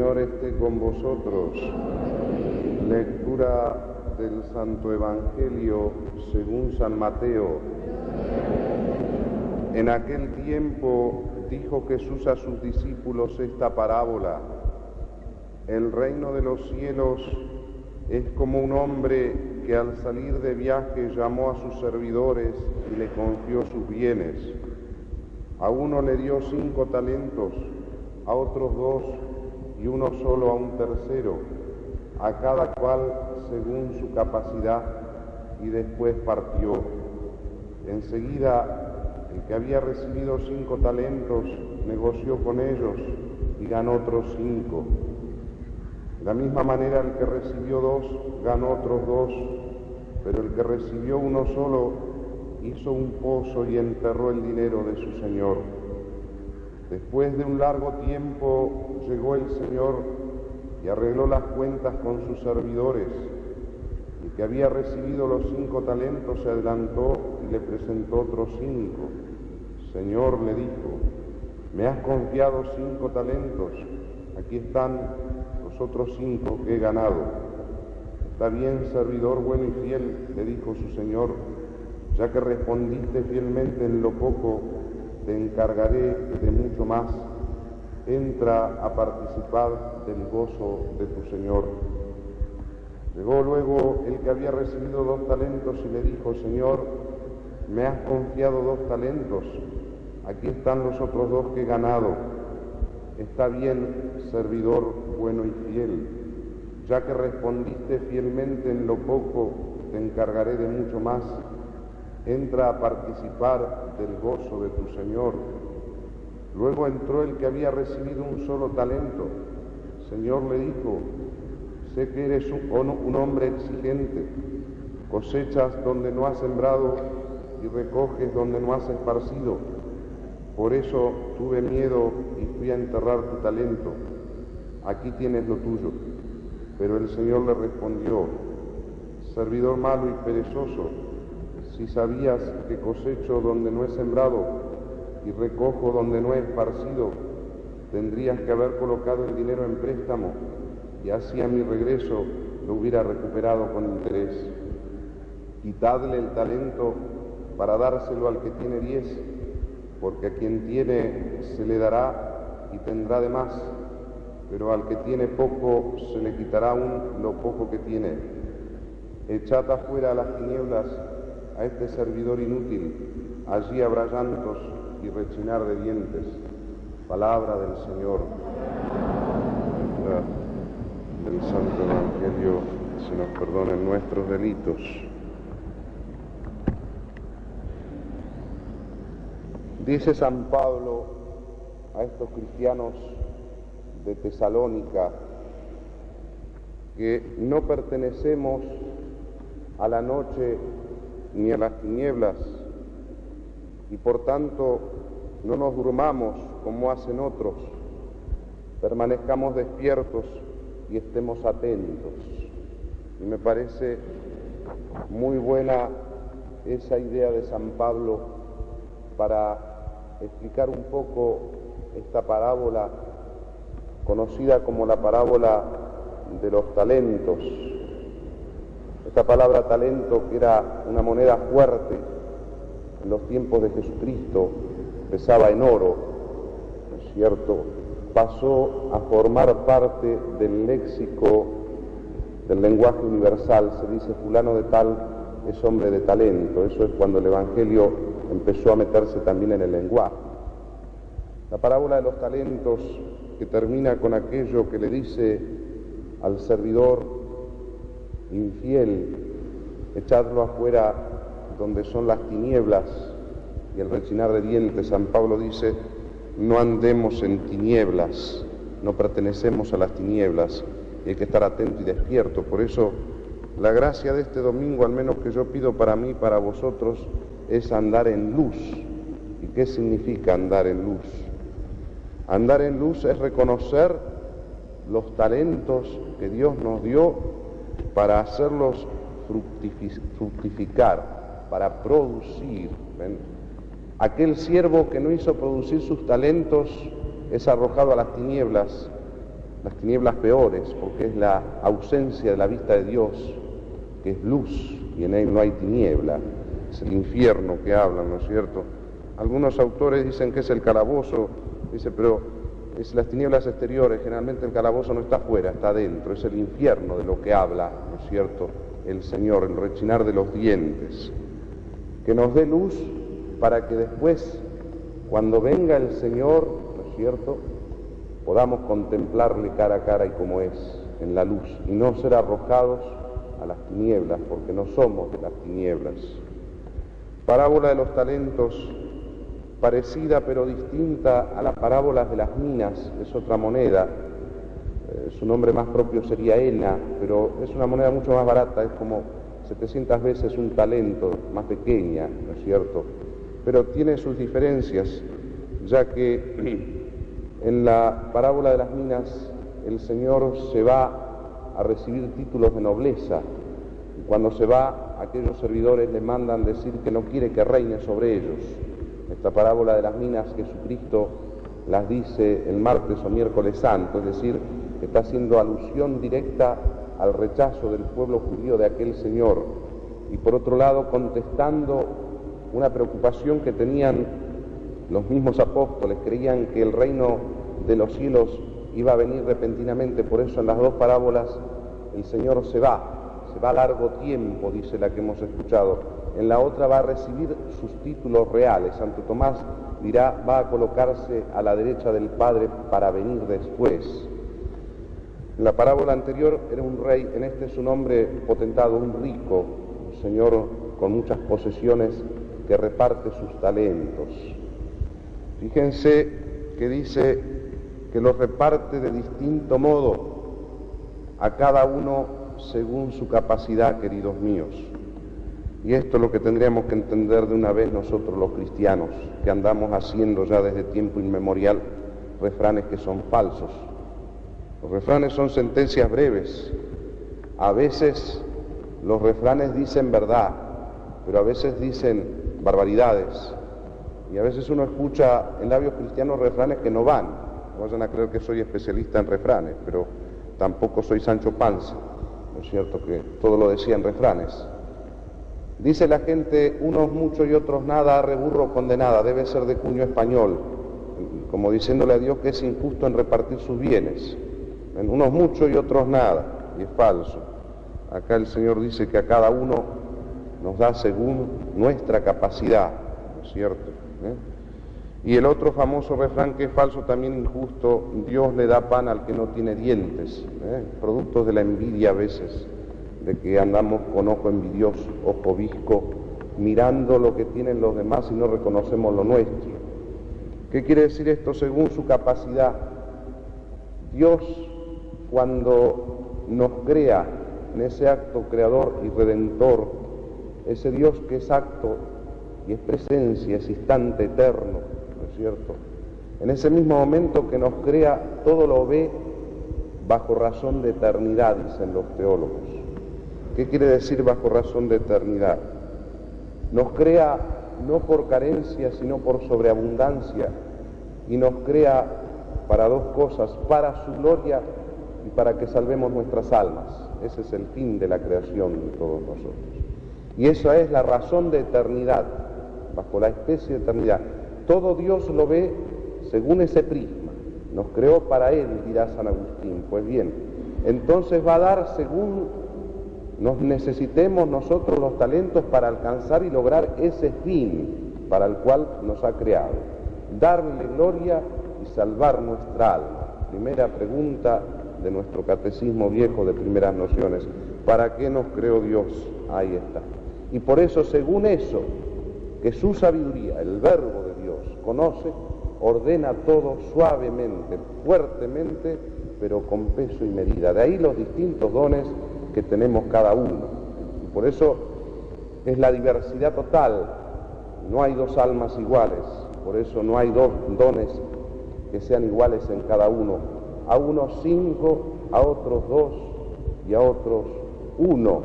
Señor esté con vosotros. Lectura del Santo Evangelio según San Mateo. En aquel tiempo dijo Jesús a sus discípulos esta parábola: el reino de los cielos es como un hombre que al salir de viaje llamó a sus servidores y le confió sus bienes. A uno le dio 5 talentos, a otros 2 y uno solo a un tercero, a cada cual según su capacidad, y después partió. Enseguida el que había recibido 5 talentos negoció con ellos y ganó otros 5. De la misma manera el que recibió 2 ganó otros 2, pero el que recibió uno solo hizo un pozo y enterró el dinero de su señor. Después de un largo tiempo llegó el señor y arregló las cuentas con sus servidores. El que había recibido los 5 talentos se adelantó y le presentó otros 5. Señor, le dijo, me has confiado 5 talentos, aquí están los otros 5 que he ganado. Está bien, servidor bueno y fiel, le dijo su señor, ya que respondiste fielmente en lo poco, te encargaré de mucho más. Entra a participar del gozo de tu señor. Llegó luego el que había recibido 2 talentos y le dijo, Señor, me has confiado 2 talentos, aquí están los otros 2 que he ganado. Está bien, servidor bueno y fiel, ya que respondiste fielmente en lo poco, te encargaré de mucho más. Entra a participar del gozo de tu Señor. Luego entró el que había recibido un solo talento. Señor, le dijo, sé que eres un hombre exigente, cosechas donde no has sembrado y recoges donde no has esparcido. Por eso tuve miedo y fui a enterrar tu talento. Aquí tienes lo tuyo. Pero el Señor le respondió, servidor malo y perezoso, si sabías que cosecho donde no he sembrado y recojo donde no he esparcido, tendrías que haber colocado el dinero en préstamo y así a mi regreso lo hubiera recuperado con interés. Quitadle el talento para dárselo al que tiene 10, porque a quien tiene se le dará y tendrá de más, pero al que tiene poco se le quitará aún lo poco que tiene. Echad afuera a las tinieblas a este servidor inútil, allí habrá llantos y rechinar de dientes. Palabra del Señor. Del Santo Evangelio, se nos perdonen nuestros delitos. Dice San Pablo a estos cristianos de Tesalónica que no pertenecemos a la noche ni a las tinieblas, y por tanto no nos durmamos como hacen otros, permanezcamos despiertos y estemos atentos. Y me parece muy buena esa idea de San Pablo para explicar un poco esta parábola conocida como la parábola de los talentos. Esta palabra talento, que era una moneda fuerte en los tiempos de Jesucristo, pesaba en oro, ¿no es cierto?, pasó a formar parte del léxico del lenguaje universal. Se dice fulano de tal es hombre de talento. Eso es cuando el Evangelio empezó a meterse también en el lenguaje. La parábola de los talentos, que termina con aquello que le dice al servidor infiel, echadlo afuera donde son las tinieblas y el rechinar de dientes. San Pablo dice, no andemos en tinieblas, no pertenecemos a las tinieblas, y hay que estar atento y despierto. Por eso la gracia de este domingo, al menos que yo pido para mí, para vosotros, es andar en luz. ¿Y qué significa andar en luz? Andar en luz es reconocer los talentos que Dios nos dio para hacerlos fructificar, para producir. ¿Ven? Aquel siervo que no hizo producir sus talentos es arrojado a las tinieblas las tinieblas peores, porque es la ausencia de la vista de Dios, que es luz, y en él no hay tiniebla. Es el infierno que hablan, ¿no es cierto? Algunos autores dicen que es el calabozo, dice, pero es las tinieblas exteriores, generalmente el calabozo no está afuera, está adentro, es el infierno de lo que habla, ¿no es cierto?, el Señor, el rechinar de los dientes. Que nos dé luz para que después, cuando venga el Señor, ¿no es cierto?, podamos contemplarle cara a cara y como es, en la luz, y no ser arrojados a las tinieblas, porque no somos de las tinieblas. Parábola de los talentos, parecida pero distinta a la parábola de las minas, es otra moneda, su nombre más propio sería hena, pero es una moneda mucho más barata, es como 700 veces un talento, más pequeña, ¿no es cierto? Pero tiene sus diferencias, ya que en la parábola de las minas el Señor se va a recibir títulos de nobleza, y cuando se va, aquellos servidores le mandan decir que no quiere que reine sobre ellos. Esta parábola de las minas Jesucristo las dice el martes o miércoles santo, es decir, que está haciendo alusión directa al rechazo del pueblo judío de aquel Señor, y por otro lado contestando una preocupación que tenían los mismos apóstoles. Creían que el reino de los cielos iba a venir repentinamente, por eso en las dos parábolas el Señor se va a largo tiempo, dice la que hemos escuchado. En la otra va a recibir sus títulos reales. Santo Tomás dirá, va a colocarse a la derecha del Padre para venir después. En la parábola anterior era un rey, en este es un hombre potentado, un rico, un señor con muchas posesiones que reparte sus talentos. Fíjense que dice que los reparte de distinto modo a cada uno según su capacidad, queridos míos. Y esto es lo que tendríamos que entender de una vez nosotros los cristianos, que andamos haciendo ya desde tiempo inmemorial refranes que son falsos. Los refranes son sentencias breves. A veces los refranes dicen verdad, pero a veces dicen barbaridades. Y a veces uno escucha en labios cristianos refranes que no van. No vayan a creer que soy especialista en refranes, pero tampoco soy Sancho Panza, ¿no es cierto?, que todo lo decía en refranes. Dice la gente, unos mucho y otros nada, arre burro condenada, debe ser de cuño español, como diciéndole a Dios que es injusto en repartir sus bienes. Unos mucho y otros nada, y es falso. Acá el Señor dice que a cada uno nos da según nuestra capacidad, ¿no es cierto? Y el otro famoso refrán que es falso, también injusto, Dios le da pan al que no tiene dientes, productos de la envidia a veces, de que andamos con ojo envidioso, ojo visco, mirando lo que tienen los demás y no reconocemos lo nuestro. ¿Qué quiere decir esto? Según su capacidad. Dios, cuando nos crea en ese acto creador y redentor, ese Dios que es acto y es presencia, es instante eterno, ¿no es cierto? En ese mismo momento que nos crea, todo lo ve bajo razón de eternidad, dicen los teólogos. ¿Qué quiere decir bajo razón de eternidad? Nos crea no por carencia, sino por sobreabundancia, y nos crea para dos cosas, para su gloria y para que salvemos nuestras almas. Ese es el fin de la creación de todos nosotros. Y esa es la razón de eternidad, bajo la especie de eternidad. Todo Dios lo ve según ese prisma. Nos creó para Él, dirá San Agustín. Pues bien, entonces va a dar según nos necesitemos nosotros los talentos para alcanzar y lograr ese fin para el cual nos ha creado. Darle gloria y salvar nuestra alma. Primera pregunta de nuestro catecismo viejo de primeras nociones. ¿Para qué nos creó Dios? Ahí está. Y por eso, según eso, que su sabiduría, el verbo de Dios, conoce, ordena todo suavemente, fuertemente, pero con peso y medida. De ahí los distintos dones que tenemos cada uno. Y por eso es la diversidad total. No hay dos almas iguales, por eso no hay dos dones que sean iguales en cada uno. A unos 5, a otros 2 y a otros 1.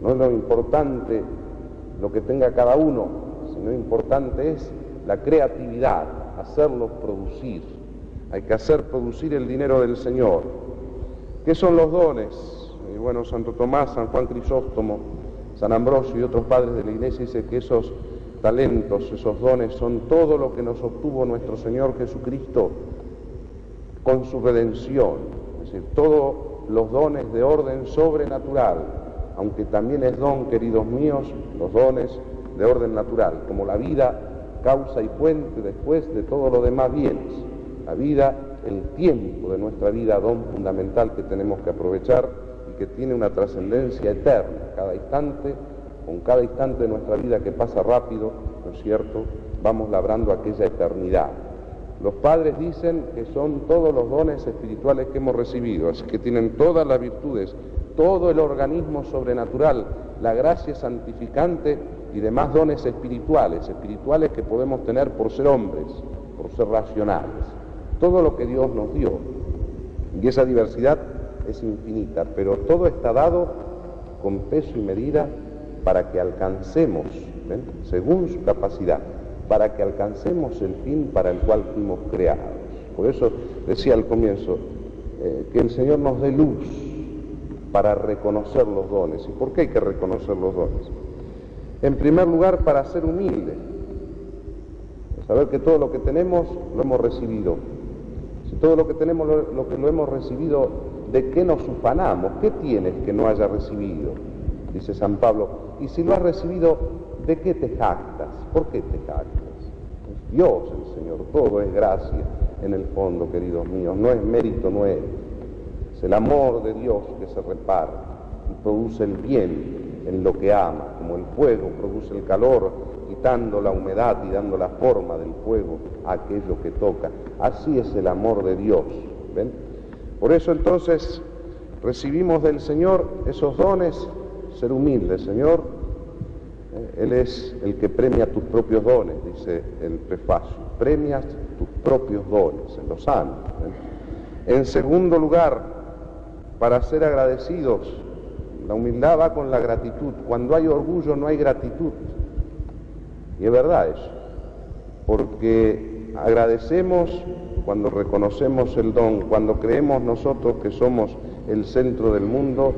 No es lo importante lo que tenga cada uno, sino importante es la creatividad, hacerlos producir. hay que hacer producir el dinero del Señor. ¿Qué son los dones? Y bueno, Santo Tomás, San Juan Crisóstomo, San Ambrosio y otros padres de la Iglesia dicen que esos talentos, esos dones son todo lo que nos obtuvo nuestro Señor Jesucristo con su redención. Es decir, todos los dones de orden sobrenatural, aunque también es don, queridos míos, los dones de orden natural, como la vida, causa y fuente después de todo lo demás bienes. La vida, el tiempo de nuestra vida, don fundamental que tenemos que aprovechar y que tiene una trascendencia eterna. Cada instante, con cada instante de nuestra vida que pasa rápido, ¿no es cierto?, vamos labrando aquella eternidad. Los padres dicen que son todos los dones espirituales que hemos recibido, así que tienen todas las virtudes, todo el organismo sobrenatural, la gracia santificante y demás dones espirituales que podemos tener por ser hombres, por ser racionales. Todo lo que Dios nos dio, y esa diversidad es infinita, pero todo está dado con peso y medida para que alcancemos, ¿ven?, según su capacidad, para que alcancemos el fin para el cual fuimos creados. Por eso decía al comienzo, que el Señor nos dé luz para reconocer los dones. ¿Y por qué hay que reconocer los dones? En primer lugar, para ser humildes, saber que todo lo que tenemos lo hemos recibido. Si todo lo que tenemos lo hemos recibido, ¿de qué nos ufanamos? ¿Qué tienes que no haya recibido? Dice San Pablo. Y si lo has recibido, ¿de qué te jactas? ¿Por qué te jactas? Es Dios el Señor, todo es gracia en el fondo, queridos míos, no es mérito nuestro, es el amor de Dios que se reparte y produce el bien en lo que ama, como el fuego produce el calor, quitando la humedad y dando la forma del fuego a aquello que toca. Así es el amor de Dios, ¿ven? Por eso entonces recibimos del Señor esos dones, ser humildes, Señor, Él es el que premia tus propios dones, dice el prefacio, premias tus propios dones, en los santos. En segundo lugar, para ser agradecidos, la humildad va con la gratitud. Cuando hay orgullo no hay gratitud. Y es verdad eso, porque agradecemos cuando reconocemos el don, cuando creemos nosotros que somos el centro del mundo,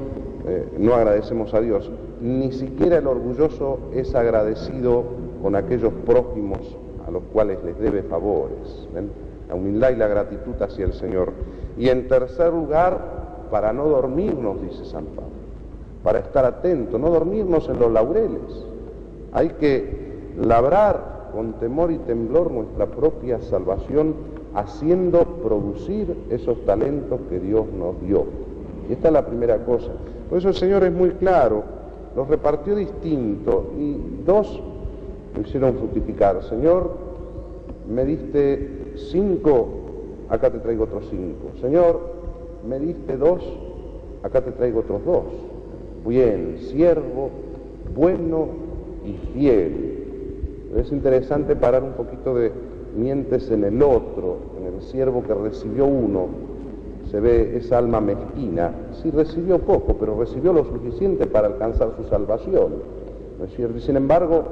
no agradecemos a Dios. Ni siquiera el orgulloso es agradecido con aquellos prójimos a los cuales les debe favores. ¿Ven? La humildad y la gratitud hacia el Señor. Y en tercer lugar, para no dormirnos, dice San Pablo, para estar atentos, no dormirnos en los laureles. Hay que labrar con temor y temblor nuestra propia salvación, haciendo producir esos talentos que Dios nos dio. Y esta es la primera cosa. Por eso el Señor es muy claro, los repartió distinto y dos lo hicieron fructificar. Señor, me diste 5, acá te traigo otros 5. Señor, me diste 2, acá te traigo otros 2. Bien, siervo, bueno y fiel. Es interesante parar un poquito de mientes en el otro, en el siervo que recibió 1. Se ve esa alma mezquina, sí recibió poco, pero recibió lo suficiente para alcanzar su salvación, ¿no es cierto? Y sin embargo,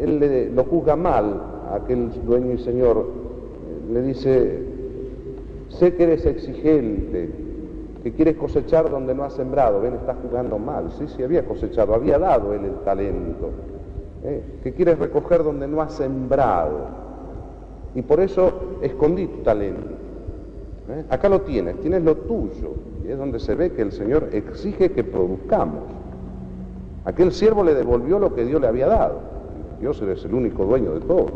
él lo juzga mal a aquel dueño y señor, le dice, sé que eres exigente, que quieres cosechar donde no has sembrado. Ven, estás jugando mal. Sí, había cosechado, había dado él el talento, que quieres recoger donde no has sembrado, y por eso escondí tu talento. Acá lo tienes lo tuyo, y es donde se ve que el Señor exige que produzcamos. Aquel siervo le devolvió lo que Dios le había dado. Dios es el único dueño de todo,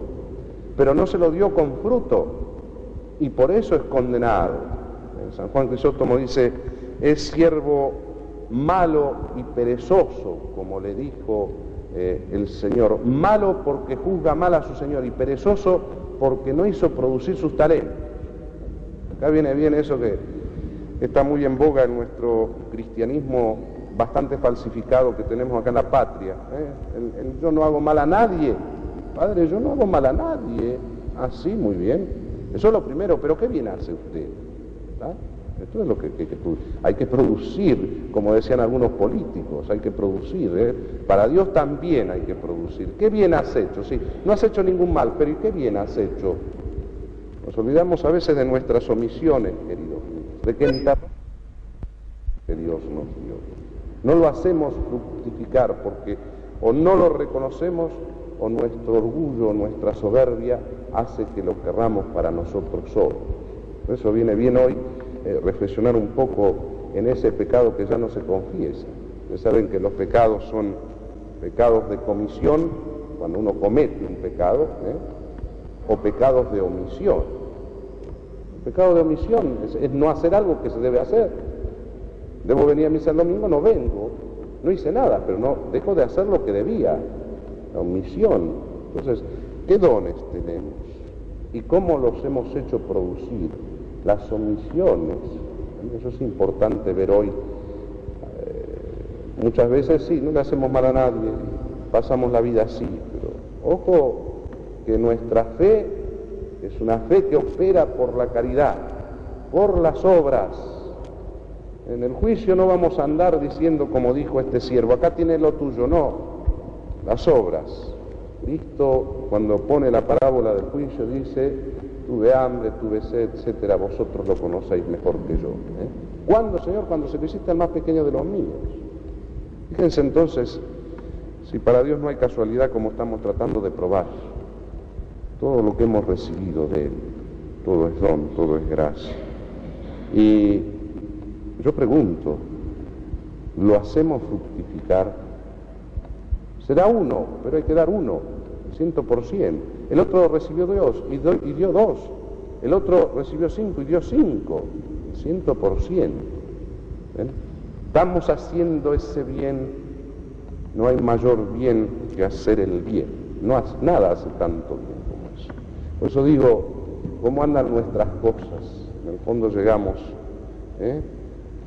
pero no se lo dio con fruto, y por eso es condenado. San Juan Crisóstomo dice, es siervo malo y perezoso, como le dijo el Señor, malo porque juzga mal a su Señor y perezoso porque no hizo producir sus talentos. Acá viene bien eso que está muy en boga en nuestro cristianismo bastante falsificado que tenemos acá en la patria. El yo no hago mal a nadie. Padre, yo no hago mal a nadie. Así, muy bien. Eso es lo primero, pero ¿qué bien hace usted? ¿Ah? Esto es lo que hay que producir, como decían algunos políticos, hay que producir, Para Dios también hay que producir. ¿Qué bien has hecho? Sí, no has hecho ningún mal, pero ¿y qué bien has hecho? Nos olvidamos a veces de nuestras omisiones, queridos míos, de que que Dios nos dio. No lo hacemos fructificar porque o no lo reconocemos o nuestro orgullo, nuestra soberbia hace que lo querramos para nosotros solos. Por eso viene bien hoy reflexionar un poco en ese pecado que ya no se confiesa. Ustedes saben que los pecados son pecados de comisión, cuando uno comete un pecado, o pecados de omisión. El pecado de omisión es no hacer algo que se debe hacer. Debo venir a misa el domingo, no vengo, no hice nada, pero no dejo de hacer lo que debía. La omisión. Entonces, ¿qué dones tenemos? ¿Y cómo los hemos hecho producir? Las omisiones. Eso es importante ver hoy. Muchas veces sí, no le hacemos mal a nadie, pasamos la vida así, pero ojo que nuestra fe es una fe que opera por la caridad, por las obras. En el juicio no vamos a andar diciendo como dijo este siervo, acá tiene lo tuyo, no, las obras. Cristo cuando pone la parábola del juicio dice, tuve hambre, tuve sed, etcétera, vosotros lo conocéis mejor que yo. ¿Cuándo, Señor? Cuando se lo hiciste al más pequeño de los míos. Fíjense entonces, si para Dios no hay casualidad como estamos tratando de probar, todo lo que hemos recibido de Él, todo es don, todo es gracia. Y yo pregunto, ¿lo hacemos fructificar? Será uno, pero hay que dar uno, 100%. El otro recibió Dios y dio 2. El otro recibió 5 y dio 5, 100%. Estamos haciendo ese bien, no hay mayor bien que hacer el bien. Nada hace tanto bien como eso. Por eso digo, ¿cómo andan nuestras cosas? En el fondo llegamos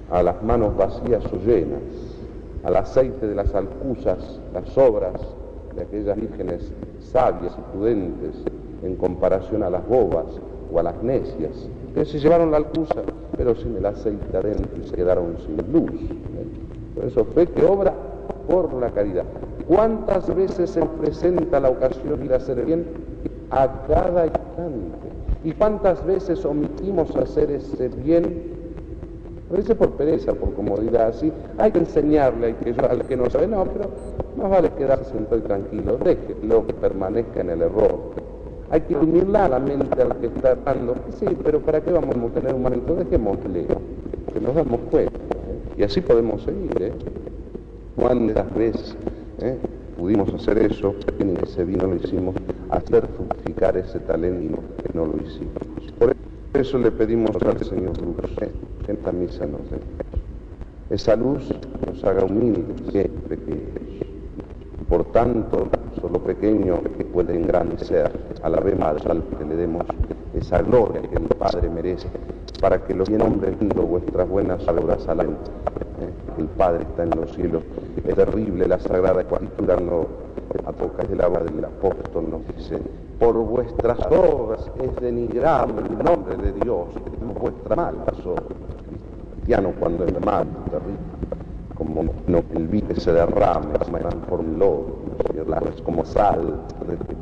a las manos vacías o llenas, al aceite de las alcusas, las obras de aquellas vírgenes sabias y prudentes en comparación a las bobas o a las necias, que se llevaron la alcusa, pero sin el aceite adentro y se quedaron sin luz. Por eso fe que obra por la caridad. ¿Cuántas veces se presenta la ocasión de ir a hacer bien? A cada instante. ¿Y cuántas veces omitimos hacer ese bien? A veces por pereza, por comodidad, así. Hay que enseñarle al que no sabe, no, pero más vale quedarse sentado y tranquilo, déjelo que permanezca en el error. Hay que unirla a la mente al que está errando. Sí, pero ¿para qué vamos a tener un momento? Dejémosle, que nos damos cuenta. Y así podemos seguir. ¿Cuántas veces pudimos hacer eso? En ese vino lo hicimos, hacer fructificar ese talento que no lo hicimos. Por eso le pedimos al Señor luz, que esta misa nos dé. Esa luz nos haga humildes, siempre pequeños. Por tanto, solo pequeño que puede engrandecer a la vez más que le demos esa gloria que el Padre merece, para que los hombres viendo vuestras buenas obras alaben. El Padre está en los cielos. Es terrible la Sagrada Escritura, no a tocar de la voz del apóstol nos dice, por vuestras obras es denigrado el nombre de Dios, por vuestras malas obras. Cristiano cuando es malo, terrible, como no el vino que se derrame, se transforma en lodo, es como sal,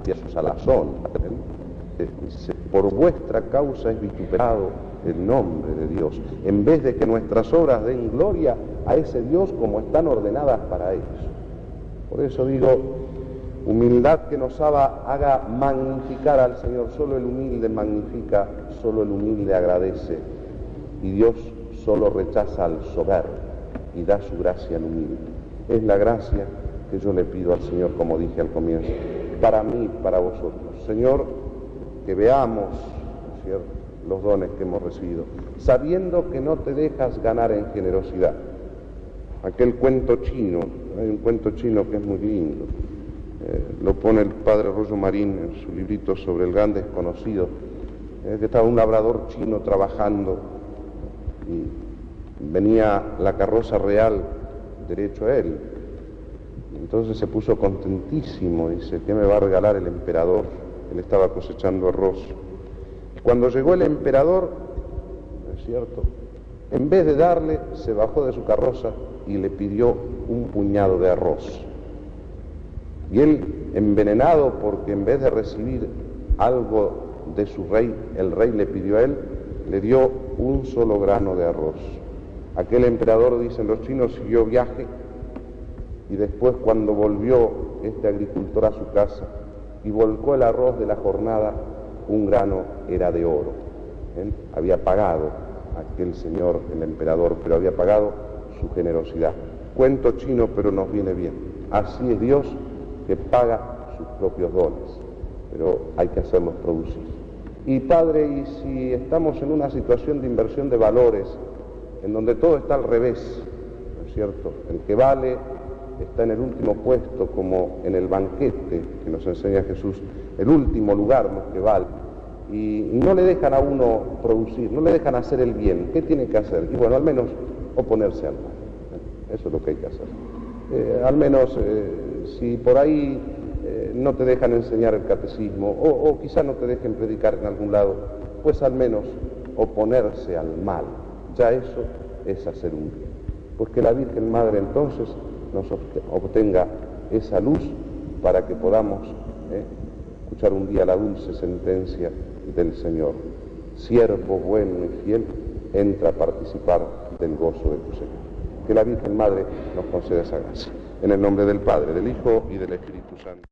de su salazón. Dice, por vuestra causa es vituperado el nombre de Dios, en vez de que nuestras obras den gloria a ese Dios como están ordenadas para ellos. Por eso digo, humildad que nos haga magnificar al Señor. Solo el humilde magnifica, solo el humilde agradece, y Dios solo rechaza al soberbio y da su gracia al humilde. Es la gracia que yo le pido al Señor, como dije al comienzo, para mí, para vosotros. Señor, que veamos, ¿no es cierto?, los dones que hemos recibido, sabiendo que no te dejas ganar en generosidad. Aquel cuento chino, hay un cuento chino que es muy lindo, lo pone el padre Rollo Marín en su librito sobre el gran desconocido, que estaba un labrador chino trabajando y venía la carroza real derecho a él. Entonces se puso contentísimo, dice, ¿qué me va a regalar el emperador? Él estaba cosechando arroz. Cuando llegó el emperador, ¿no es cierto?, en vez de darle, se bajó de su carroza y le pidió un puñado de arroz. Y él, envenenado porque en vez de recibir algo de su rey, el rey le pidió a él, le dio un solo grano de arroz. Aquel emperador, dicen los chinos, siguió viaje y después, cuando volvió este agricultor a su casa y volcó el arroz de la jornada, un grano era de oro. Él había pagado, aquel señor, el emperador, pero había pagado su generosidad. Cuento chino, pero nos viene bien. Así es Dios, que paga sus propios dones, pero hay que hacerlos producir. Y Padre, y si estamos en una situación de inversión de valores, en donde todo está al revés, ¿no es cierto? El que vale está en el último puesto, como en el banquete que nos enseña Jesús, el último lugar los que vale, y no le dejan a uno producir, no le dejan hacer el bien. ¿Qué tiene que hacer? Y bueno, al menos oponerse al mal. Eso es lo que hay que hacer. Al menos, si por ahí no te dejan enseñar el catecismo, o quizá no te dejen predicar en algún lado, pues al menos oponerse al mal. Ya eso es hacer un bien. Pues que la Virgen Madre entonces nos obtenga esa luz para que podamos escuchar un día la dulce sentencia del Señor: siervo bueno y fiel, entra a participar del gozo de tu Señor. Que la Virgen Madre nos conceda esa gracia. En el nombre del Padre, del Hijo y del Espíritu Santo.